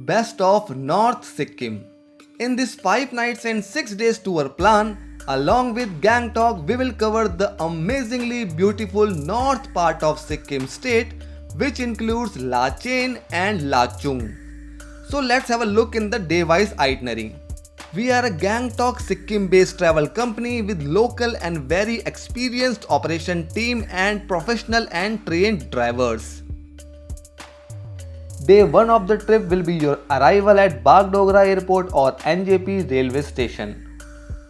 best of North Sikkim. In this 5 nights and 6 days tour plan, along with Gangtok, we will cover the amazingly beautiful north part of Sikkim state, which includes Lachen and Lachung. So let's have a look in the day-wise itinerary. We are a Gangtok Sikkim-based travel company with local and very experienced operation team and professional and trained drivers. Day 1 of the trip will be your arrival at Bagdogra Airport or NJP railway station.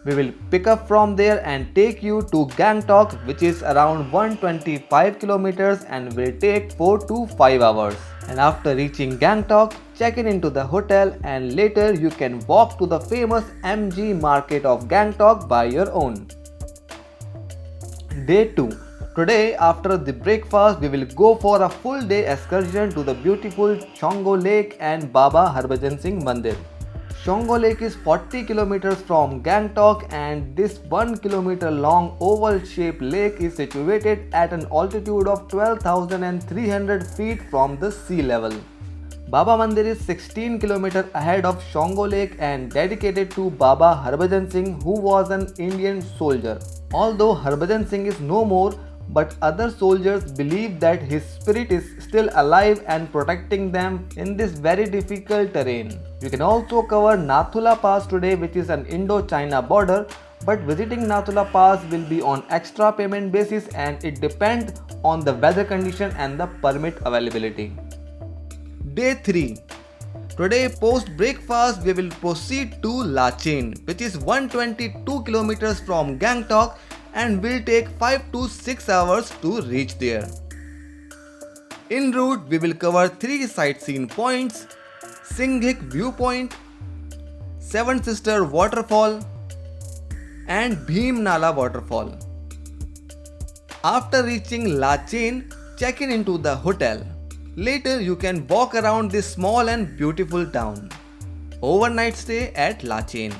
We will pick up from there and take you to Gangtok, which is around 125 kilometers and will take 4 to 5 hours. And after reaching Gangtok, check in into the hotel and later you can walk to the famous MG market of Gangtok by your own. Day 2. Today, after the breakfast, we will go for a full day excursion to the beautiful Shongo Lake and Baba Harbhajan Singh Mandir. Shongo Lake is 40 kilometers from Gangtok and this 1 kilometer long oval shaped lake is situated at an altitude of 12,300 feet from the sea level. Baba Mandir is 16 kilometers ahead of Shongo Lake and dedicated to Baba Harbhajan Singh, who was an Indian soldier. Although Harbhajan Singh is no more, but other soldiers believe that his spirit is still alive and protecting them in this very difficult terrain. You can also cover Nathula Pass today, which is an Indo-China border, but visiting Nathula Pass will be on extra payment basis and it depends on the weather condition and the permit availability. Day 3. Today post breakfast we will proceed to Lachen, which is 122 kilometers from Gangtok and will take 5 to 6 hours to reach there. En route, we will cover 3 sightseeing points: Singhik Viewpoint, Seven Sister Waterfall and Bhim Nala Waterfall. After reaching Lachen, check in into the hotel. Later, you can walk around this small and beautiful town. Overnight stay at Lachen.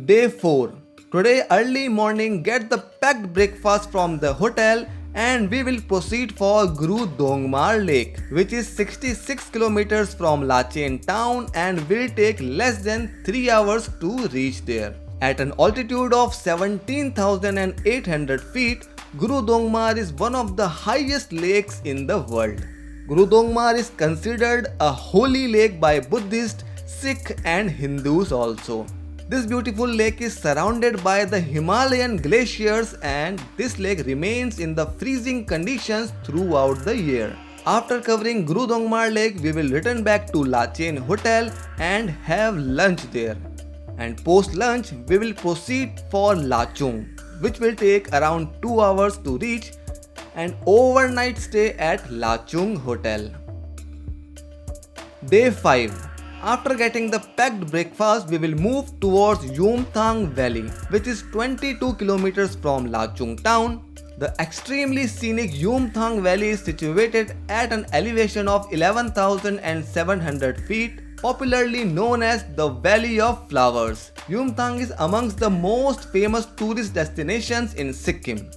Day 4. Today early morning get the packed breakfast from the hotel and we will proceed for Guru Dongmar Lake, which is 66 kilometers from Lachen town and will take less than 3 hours to reach there. At an altitude of 17,800 feet, Guru Dongmar is one of the highest lakes in the world. Guru Dongmar is considered a holy lake by Buddhists, Sikh and Hindus also. This beautiful lake is surrounded by the Himalayan glaciers and this lake remains in the freezing conditions throughout the year. After covering Guru Dongmar Lake, we will return back to Lachen Hotel and have lunch there. And post lunch, we will proceed for Lachung, which will take around 2 hours to reach, and overnight stay at Lachung Hotel. Day 5. After getting the packed breakfast, we will move towards Yumthang Valley, which is 22 kilometers from Lachung town. The extremely scenic Yumthang Valley is situated at an elevation of 11,700 feet, popularly known as the Valley of Flowers. Yumthang is amongst the most famous tourist destinations in Sikkim.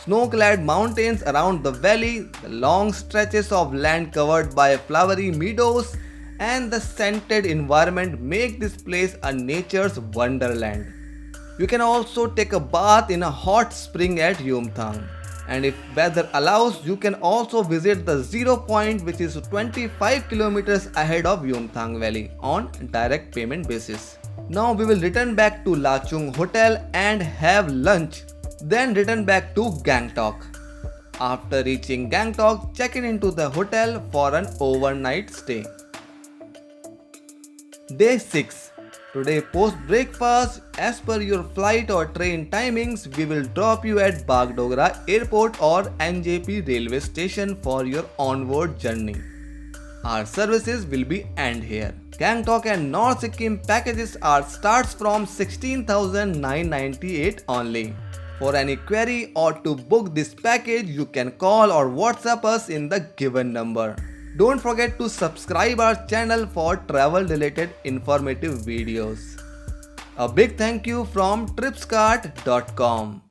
Snow-clad mountains around the valley, the long stretches of land covered by flowery meadows, and the scented environment make this place a nature's wonderland. You can also take a bath in a hot spring at Yumthang. And if weather allows, you can also visit the zero point, which is 25 kilometers ahead of Yumthang Valley on direct payment basis. Now we will return back to Lachung Hotel and have lunch, then return back to Gangtok. After reaching Gangtok, check in into the hotel for an overnight stay. Day 6. Today post breakfast, as per your flight or train timings, we will drop you at Bagdogra Airport or NJP railway station for your onward journey. Our services will be end here. Gangtok and North Sikkim packages starts from 16,998 only. For any query or to book this package, you can call or WhatsApp us in the given number. Don't forget to subscribe our channel for travel related informative videos. A big thank you from tripskart.com.